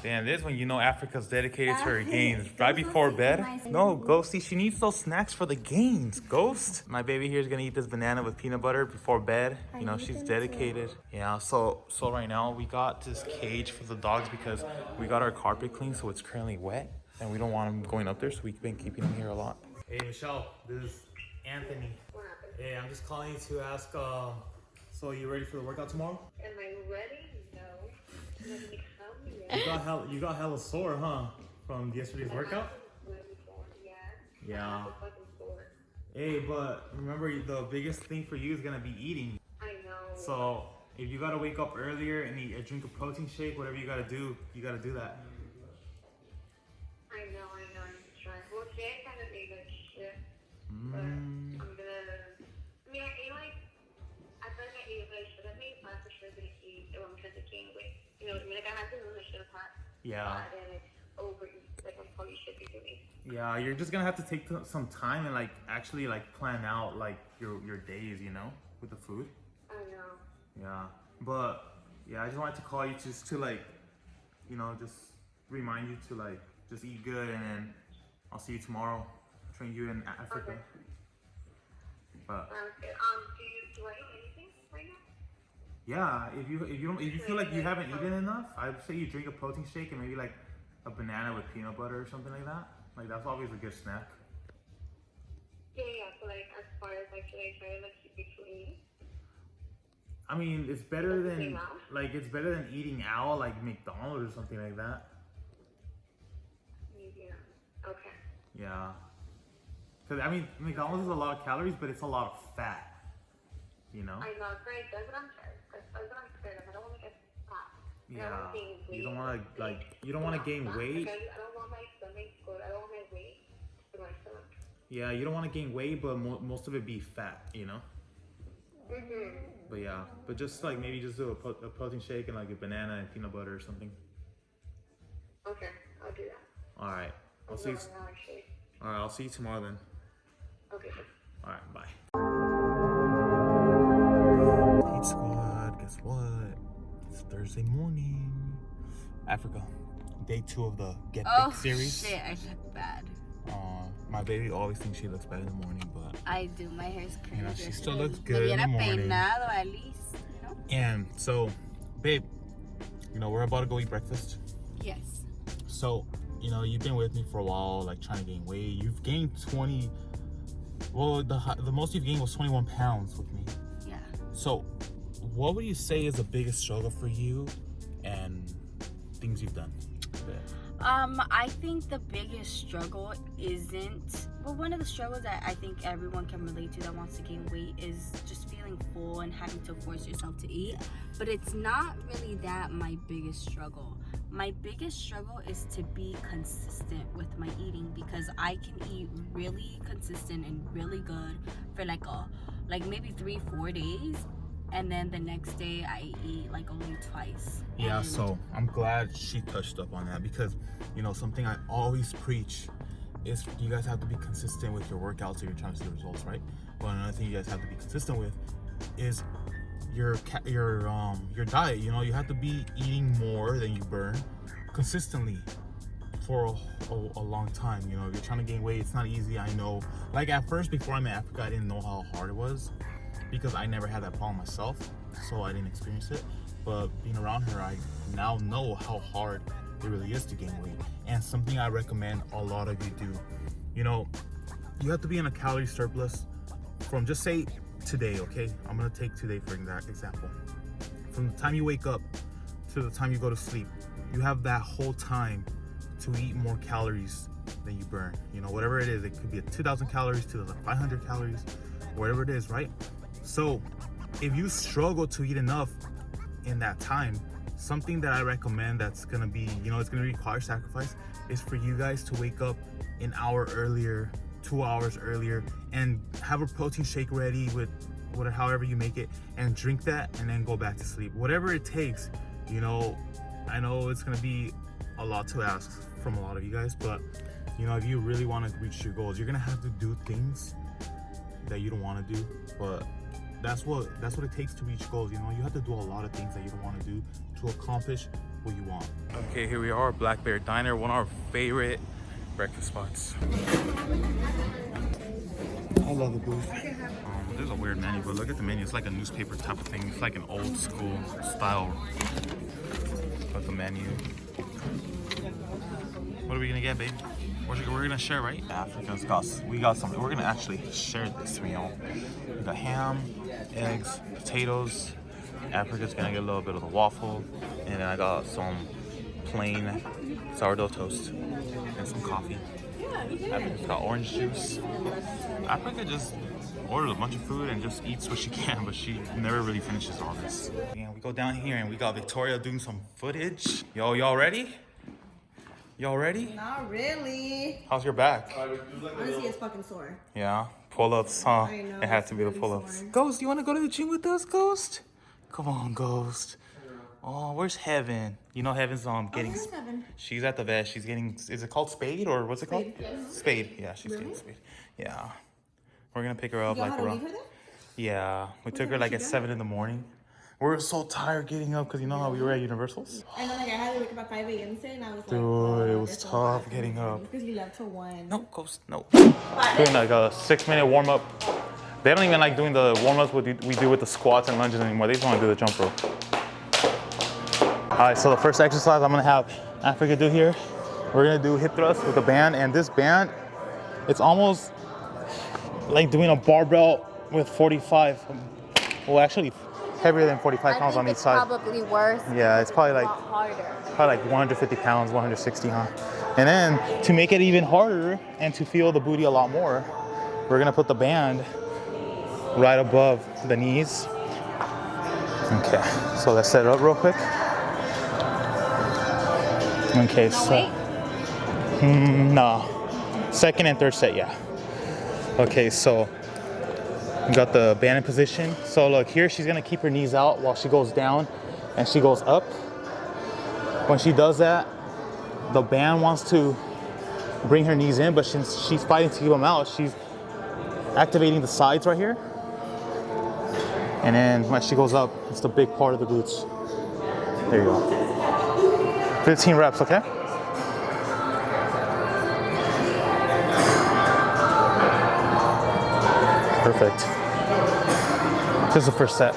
Damn, this when you know Africa's dedicated to her gains. Right before bed. No, Ghosty, she needs those snacks for the gains. Ghost. My baby here is gonna eat this banana with peanut butter before bed. You know, she's dedicated. Yeah, so right now we got this cage for the dogs because we got our carpet clean, so it's currently wet. And we don't want them going up there, so we've been keeping them here a lot. Hey, Michelle, this is Anthony. What happened? Hey, I'm just calling you to ask, so you ready for the workout tomorrow? Am I ready? No. Let me come yet. You got hella sore, huh? From yesterday's workout? Yeah. Yeah. I'm fucking sore. Hey, but remember the biggest thing for you is gonna be eating. I know. So if you gotta wake up earlier and eat, drink a protein shake, whatever you gotta do that. I know. I'm trying. Well, today I kind of made a shift. But I'm gonna. I mean, I ate like. I feel like I ate what I should have made, but I for sure didn't eat because it came with. You know, like I had to know I should have had. Yeah. And it's overeat, like I probably should be doing. Yeah, you're just gonna have to take some time and like actually like plan out like your days, you know, with the food. I know. Yeah, but yeah, I just wanted to call you just to like, you know, just remind you to like just eat good, and then I'll see you tomorrow. Train you in Africa. Okay. But do I eat anything right now? yeah, if you feel like you haven't eaten enough, I'd say you drink a protein shake and maybe like a banana with peanut butter or something like that. Like that's always a good snack. Yeah. So like, as far as like, should I try to like keep it clean? I mean, it's better than Same out? it's better than eating out like McDonald's or something like that. Yeah. Okay. Yeah. Because I mean, McDonald's is a lot of calories, but it's a lot of fat. You know. I know, right? That's what I'm scared. That's what I'm scared of. I don't want to get fat. Yeah. You don't want to you don't want to gain weight. Like, I don't want my stomach to go. I don't want my weight to my stomach. Yeah, you don't want to gain weight, but most of it be fat. You know. But yeah, but just like maybe just do a protein shake and like a banana and peanut butter or something. Okay, I'll do that. All right. I'll see you. All right, I'll see you tomorrow then. Okay. All right, bye. Hey squad, guess what? It's Thursday morning. Africa, day 2 of the Get Thick series. Oh shit, I look bad. My baby always thinks she looks bad in the morning, but I do. My hair's crazy. you know, she still looks good in the morning. Peinado at least, you know? And so, babe, you know, we're about to go eat breakfast. Yes. So, you know, you've been with me for a while, like trying to gain weight. You've gained 20. Well, the most you've gained was 21 pounds with me. Yeah. So, what would you say is the biggest struggle for you and things you've done? I think the biggest struggle isn't, well, one of the struggles that I think everyone can relate to that wants to gain weight is just feeling full and having to force yourself to eat. But it's not really that my biggest struggle. My biggest struggle is to be consistent with my eating, because I can eat really consistent and really good for like maybe 3-4 days, and then the next day I eat like only twice. Yeah, and so I'm glad she touched up on that, because you know, something I always preach is you guys have to be consistent with your workouts if you're trying to see results, right? But another thing you guys have to be consistent with is your diet. You know, you have to be eating more than you burn consistently for a long time. You know, if you're trying to gain weight, it's not easy. I know, like at first, before I met Africa, I didn't know how hard it was, because I never had that problem myself, so I didn't experience it. But being around her, I now know how hard it really is to gain weight, and something I recommend a lot of you do. You know, you have to be in a calorie surplus from, just say today, okay? I'm gonna take today for example. From the time you wake up to the time you go to sleep, you have that whole time to eat more calories than you burn. You know, whatever it is, it could be 2,000 calories to 500 calories, whatever it is, right? So if you struggle to eat enough in that time, something that I recommend that's gonna be, you know, it's gonna require sacrifice, is for you guys to wake up an hour earlier, 2 hours earlier, and have a protein shake ready with whatever, however you make it, and drink that, and then go back to sleep. Whatever it takes, you know. I know it's gonna be a lot to ask from a lot of you guys, but you know, if you really want to reach your goals, you're gonna have to do things that you don't want to do, but that's what it takes to reach goals. You know, you have to do a lot of things that you don't want to do to accomplish what you want. Okay, here we are, Black Bear Diner, one of our favorite breakfast spots. I love the booth. There's a weird menu, but look at the menu. It's like a newspaper type of thing. It's like an old school style of the menu. What are we gonna get, babe? We're gonna share, right? Africa's got, we got something. We're gonna actually share this meal. We got ham, eggs, potatoes. Africa's gonna get a little bit of the waffle, and then I got some plain sourdough toast and some coffee. Africa's got orange juice. Africa just orders a bunch of food and just eats what she can, but she never really finishes all this. And we go down here and we got Victoria doing some footage. Yo, y'all ready? Y'all ready? Not really. How's your back? Honestly, it's fucking sore. Yeah, pull-ups, huh? I know, It had to be the really pull-ups. sore. Ghost, you wanna go to the gym with us, Ghost? Come on, Ghost. Oh, where's Heaven? You know Heaven's getting. where's Heaven? She's at the vet. She's getting. Is it called Spade or what's it called? Spade. Spade. Yeah, she's getting Spade. Yeah, we're gonna pick her up Y'all like had to around. leave her there? Yeah, we took her time like did at she 7 in the morning. We're so tired getting up because you know how we were at Universal's. I know, like, I had to wake up at 5 a.m. today, and I was like, Dude, it was this is tough bad. getting up. Because you left till 1. No, Ghost, no. Doing like a 6-minute warm up. They don't even like doing the warm ups we do with the squats and lunges anymore. They just want to do the jump rope. All right, so the first exercise I'm gonna have Africa do here, we're gonna do hip thrust with a band, and this band, it's almost like doing a barbell with 45, well actually heavier than 45 pounds on each side. Probably worse. Yeah, it's probably like Harder. 150 pounds, 160, huh? And then to make it even harder and to feel the booty a lot more, we're gonna put the band right above the knees. Okay, so let's set it up real quick. Okay, so no, second and third set, yeah. Okay, so we got the band in position. So look here, she's gonna keep her knees out while she goes down and she goes up. When she does that, the band wants to bring her knees in, but since she's fighting to keep them out, she's activating the sides right here. And then when she goes up, it's the big part of the glutes. There you go. 15 reps, okay? Perfect. This is the first set.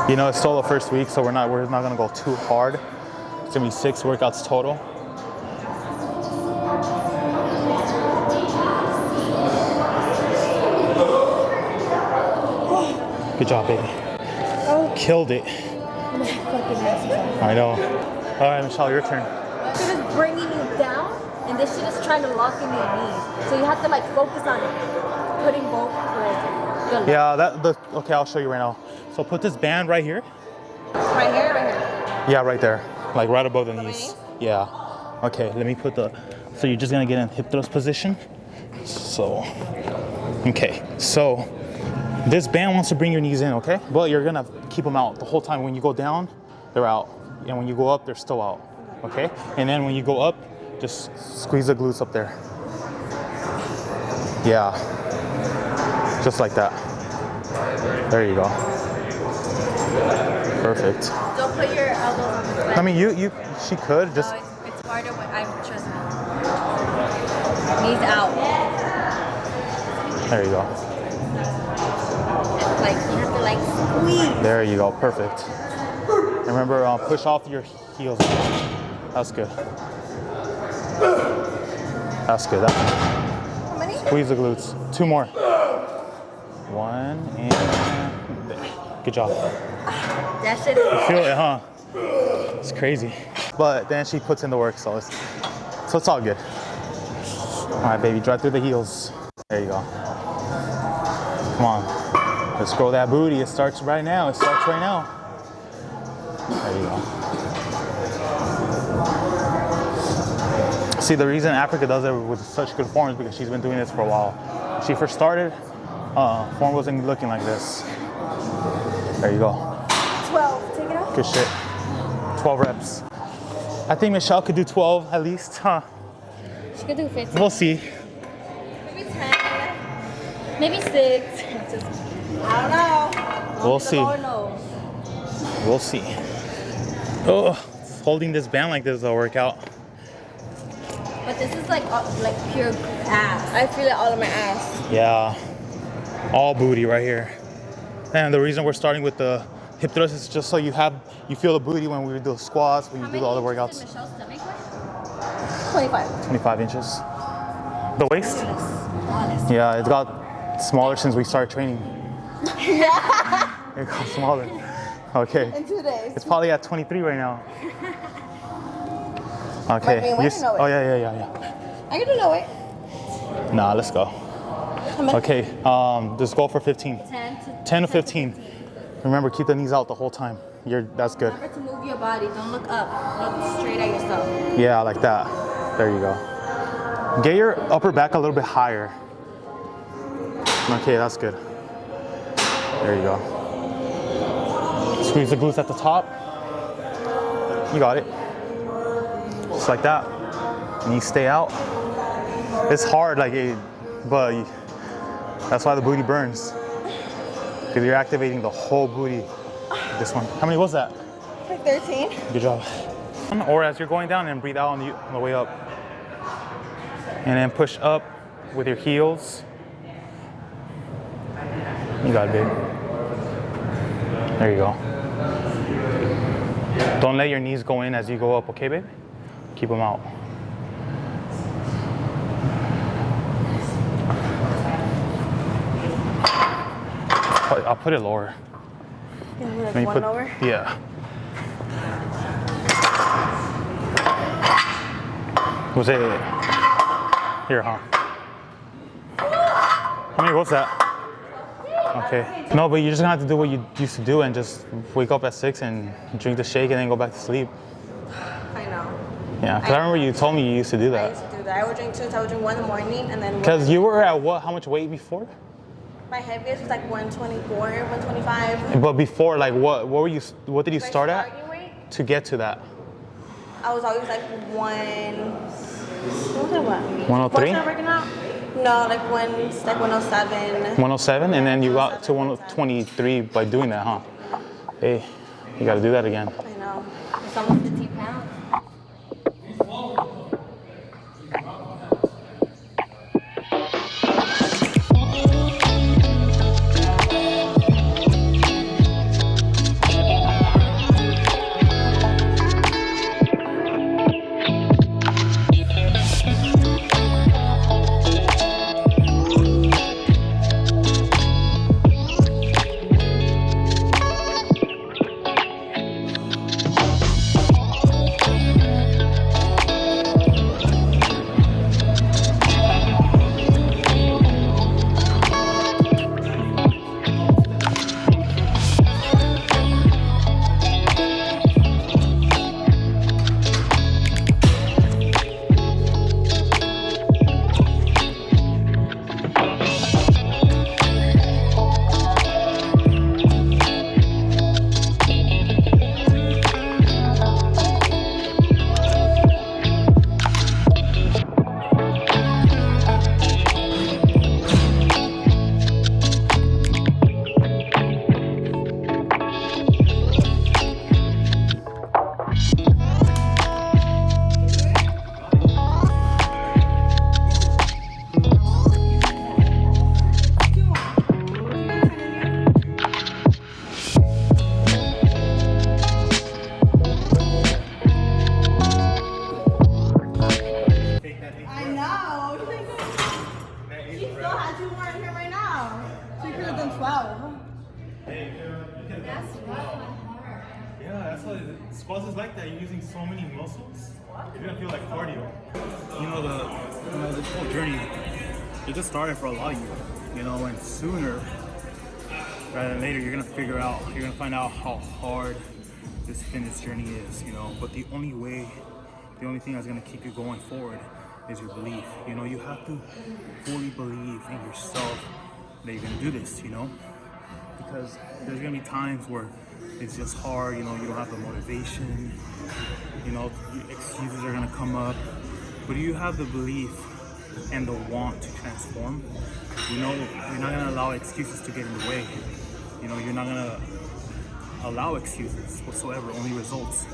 You know, it's still the first week, so we're not gonna go too hard. It's gonna be 6 workouts total. Good job, baby. Oh, Killed it. my fucking ass is off. I know. All right, Michelle, your turn. She was bringing you down, and then she just trying to lock in your knees. So you have to like focus on putting both like your Yeah, okay, I'll show you right now. So put this band right here. Right here, right here. Yeah, right there. Like right above the knees. knees? Yeah. Okay, let me put so you're just gonna get in hip thrust position. So, okay, so this band wants to bring your knees in, okay? But you're gonna keep them out the whole time. When you go down, they're out. And when you go up, they're still out, okay? And then when you go up, just squeeze the glutes up there. Yeah, just like that. There you go. Perfect. Don't put your elbows on the bed. I mean, she could just. No, it's harder when trust me. Knees out. There you go. Like you have to like squeeze. There you go. Perfect. Remember, push off your heels. That's good. That's good. How many? Squeeze the glutes. 2 more. 1 and there. Good job. That shit is Feel it, huh? It's crazy. But then she puts in the work, so it's all good. All right, baby, drive through the heels. There you go. Come on. Let's grow that booty. It starts right now. It starts right now. There you go. See, the reason Africa does it with such good form is because she's been doing this for a while. When she first started, form wasn't looking like this. There you go. 12. Take it off. Good shit. 12 reps. I think Michelle could do 12 at least, huh? She could do 15. We'll see. maybe 10, Maybe 6. I don't know. We'll see. lower low. We'll see. Oh, holding this band like this is a workout. But this is like pure ass. I feel it all in my ass. Yeah, all booty right here. And the reason we're starting with the hip thrust is just so you feel the booty when we do the squats, when you do all the workouts. Michelle's stomach weigh? 25. 25 inches. The waist? Yeah, it's got smaller since we started training. Yeah. It got smaller. Okay. In 2 days. It's probably at 23 right now. Like Okay. me, weight or no weight? Oh yeah. I can do no weight. Nah, let's go. How many? Okay. Just go for 15. 10 to 15. Remember, keep the knees out the whole time. That's good. Remember to move your body. Don't look up. Look straight at yourself. Yeah, like that. There you go. Get your upper back a little bit higher. Okay, that's good. There you go. Squeeze the glutes at the top. You got it. Just like that. Knees stay out. It's hard, but that's why the booty burns. Because you're activating the whole booty. This one. How many was that? Like 13. Good job. Or as you're going down, and breathe out on the way up. And then push up with your heels. You got it, babe. There you go. Don't let your knees go in as you go up, okay, babe? Keep them out. I'll put it lower. Like Maybe one lower? Yeah. Was it here, huh? How many was that? Okay. No, but you're just gonna have to do what you used to do and just wake up at 6 and drink the shake and then go back to sleep. I know. Yeah, because I remember you told me you used to do I that. used to do that. I would drink 2, so I would drink 1 in the morning and then. Because you were at what? How much weight before? My heaviest was like 124, 125. But before, like what did you My start at starting weight, to get to that? I was always like what was it? What? 103? What's I working out? No, like 107. 107, and then you got to 123 by doing that, huh? Hey, you got to do that again. I know. It's almost 15 pounds. Squats is like that. You're using so many muscles. You're gonna feel like cardio. You know this whole journey. It just started for a lot of you. You know, and sooner rather than later, you're gonna find out how hard this fitness journey is. You know, but the only thing that's gonna keep you going forward is your belief. You know, you have to fully believe in yourself that you're gonna do this. You know, because there's gonna be times where it's just hard, you know, you don't have the motivation, you know, excuses are gonna come up, but you have the belief and the want to transform. You know, you're not gonna allow excuses to get in the way. You know, you're not gonna allow excuses whatsoever, only results.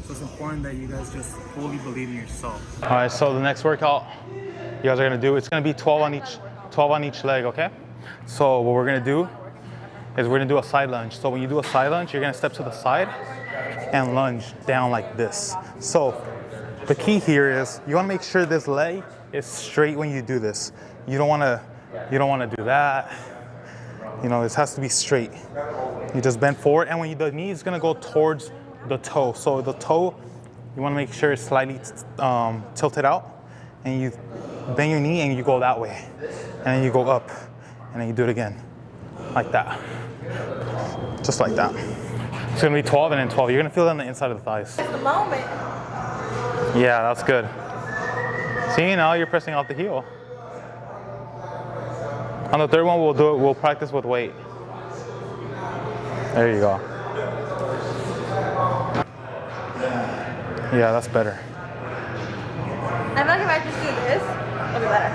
So it's important that you guys just fully believe in yourself. All right, so the next workout you guys are gonna do, it's gonna be 12 on each leg, okay? So what we're gonna do is we're gonna do a side lunge. So when you do a side lunge, you're gonna step to the side and lunge down like this. So the key here is you wanna make sure this leg is straight when you do this. You don't wanna do that. You know, this has to be straight. You just bend forward, and when the knee is gonna go towards the toe. So the toe, you wanna make sure it's slightly tilted out, and you bend your knee and you go that way. And then you go up, and then you do it again, like that. Just like that. It's gonna be 12 and then 12. You're gonna feel it on the inside of the thighs. At the moment. Yeah, that's good. See, now you're pressing out the heel. On the third one, we'll practice with weight. There you go. Yeah, that's better. I feel like if I just do this, it'll be better.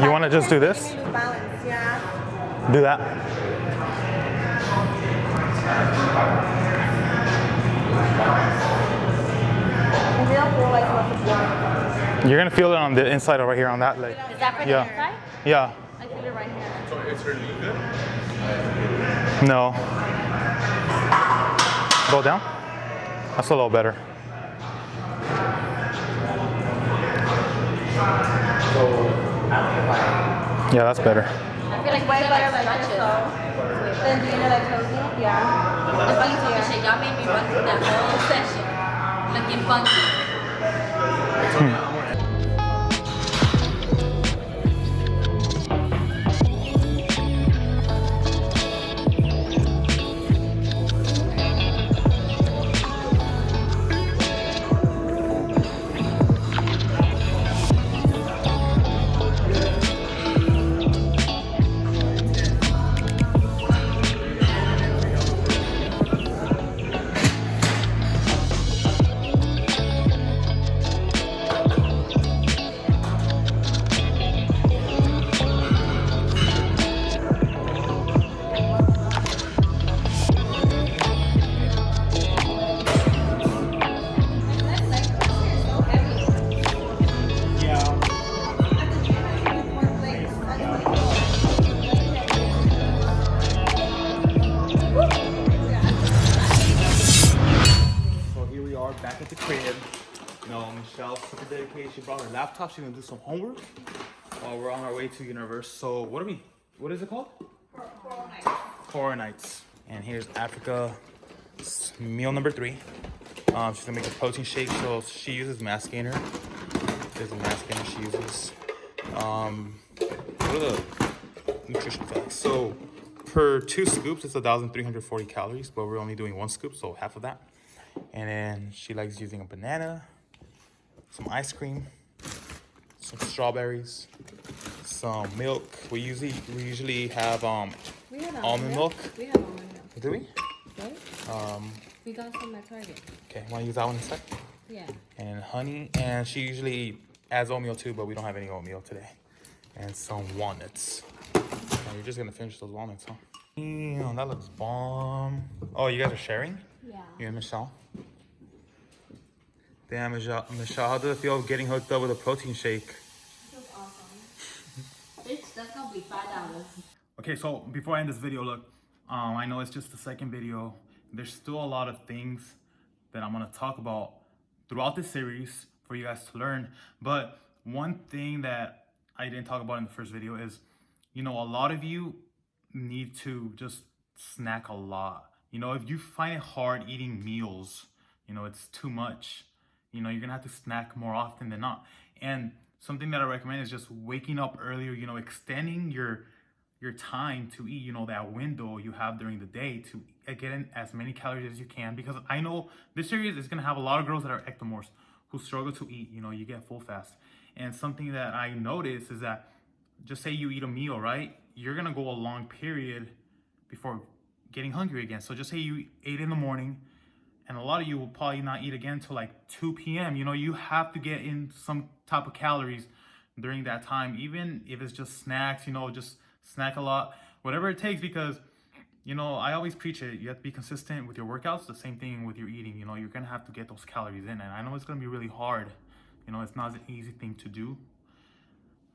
You wanna just do this? Balance, yeah. Do that. I feel like what's the You're gonna feel it on the inside over here on that leg. Is that for the Yeah. inside? Yeah. I feel it right here. So is her knee good? No. Go down. That's a little better. Yeah, that's better. I feel like way these are better like like this, stretches. so. Then do you know like cozy? Yeah. The funny talking shit, y'all made me run through that whole session looking funky. So here we are back at the crib. You know, Michelle's super dedicated. She brought her laptop. She's gonna do some homework while we're on our way to Universe. So what is it called? Horror Nights. And here's Africa, meal number 3. She's gonna make a protein shake. So she uses mass gainer. There's a mass gainer she uses. What are the nutrition facts? So per 2 scoops, it's 1,340 calories, but we're only doing 1 scoop, so half of that. And then she likes using a banana, some ice cream, some strawberries, some milk. We usually have We had almond milk. We had almond milk, Do we? right? We got some at Target. Okay, want to use that one instead? Yeah. And honey, and she usually adds oatmeal too, but we don't have any oatmeal today. And some walnuts. Oh, you're just gonna finish those walnuts, huh? Damn, that looks bomb. Oh, you guys are sharing? Yeah. You and Michelle? Damn, Michelle, how does it feel getting hooked up with a protein shake? That's awesome. Bitch, that's gonna be $5. Okay, so before I end this video, look, I know it's just the second video. There's still a lot of things that I'm gonna talk about throughout this series for you guys to learn. But one thing that I didn't talk about in the first video is, you know, a lot of you need to just snack a lot. You know, if you find it hard eating meals, you know, it's too much, you know, you're gonna have to snack more often than not. And something that I recommend is just waking up earlier, you know, extending your time to eat, you know, that window you have during the day to get in as many calories as you can. Because I know this series is gonna have a lot of girls that are ectomorphs who struggle to eat, you know, you get full fast. And something that I noticed is that, just say you eat a meal, right? You're gonna go a long period before getting hungry again. So just say you ate in the morning, and a lot of you will probably not eat again till like 2 p.m. You know, you have to get in some type of calories during that time, even if it's just snacks, you know, just snack a lot, whatever it takes, because you know, I always preach it. You have to be consistent with your workouts. The same thing with your eating. You know, you're gonna have to get those calories in, and I know it's gonna be really hard. You know, it's not an easy thing to do,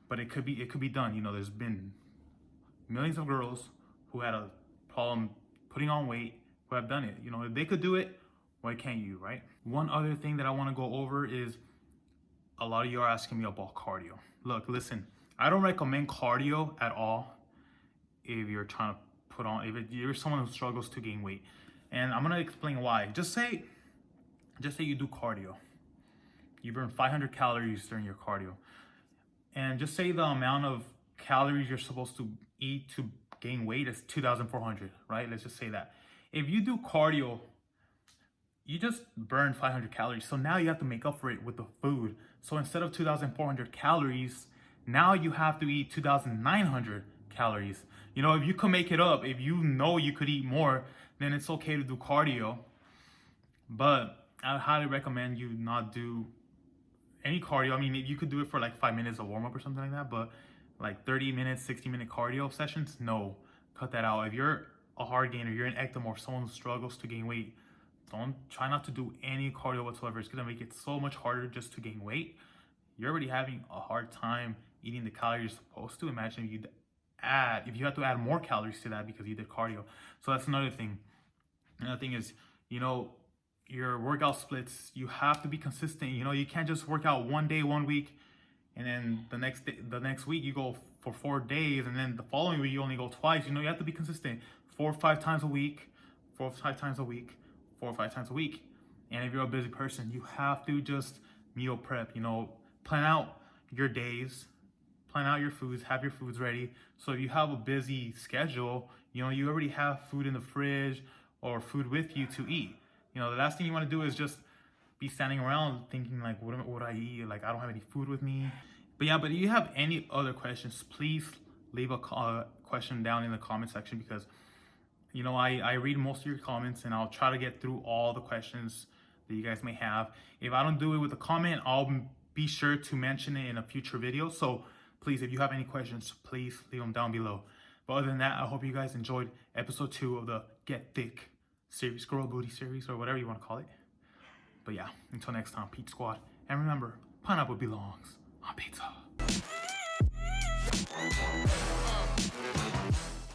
but it could be done. You know, there's been millions of girls who had a problem putting on weight who have done it. You know, if they could do it, why can't you, right? One other thing that I want to go over is a lot of you are asking me about cardio. Look, listen, I don't recommend cardio at all if you're trying to put on, if you're someone who struggles to gain weight. And I'm gonna explain why. Just say you do cardio. You burn 500 calories during your cardio. And just say the amount of calories you're supposed to eat to gain weight is 2,400, right? Let's just say that. If you do cardio, you just burn 500 calories. So now you have to make up for it with the food. So instead of 2,400 calories, now you have to eat 2,900 calories. You know, if you can make it up, if you know you could eat more, then it's okay to do cardio. But I highly recommend you not do any cardio. I mean, you could do it for like 5 minutes of warm up or something like that, but like 30 minutes, 60-minute cardio sessions, no, cut that out. If you're a hard gainer, you're an ectomorph, someone who struggles to gain weight, try not to do any cardio whatsoever. It's gonna make it so much harder just to gain weight. You're already having a hard time eating the calories you're supposed to. Imagine if you have to add more calories to that because you did cardio. So that's another thing. Another thing is, you know, your workout splits, you have to be consistent. You know, you can't just work out one day, 1 week, and then the next week you go for 4 days, and then the following week you only go twice. You know, you have to be consistent. 4 or 5 times a week, 4 or 5 times a week, 4 or 5 times a week. And if you're a busy person, you have to just meal prep. You know, plan out your days, plan out your foods, have your foods ready. So if you have a busy schedule, you know, you already have food in the fridge or food with you to eat. You know, the last thing you want to do is just be standing around thinking like, what do I eat? Like, I don't have any food with me. But yeah, but if you have any other questions, please leave a question down in the comment section, because, you know, I read most of your comments and I'll try to get through all the questions that you guys may have. If I don't do it with a comment, I'll be sure to mention it in a future video. So please, if you have any questions, please leave them down below. But other than that, I hope you guys enjoyed episode 2 of the Get Thick series, Girl Booty series, or whatever you want to call it. But yeah, until next time, Pete Squad. And remember, pineapple belongs on pizza.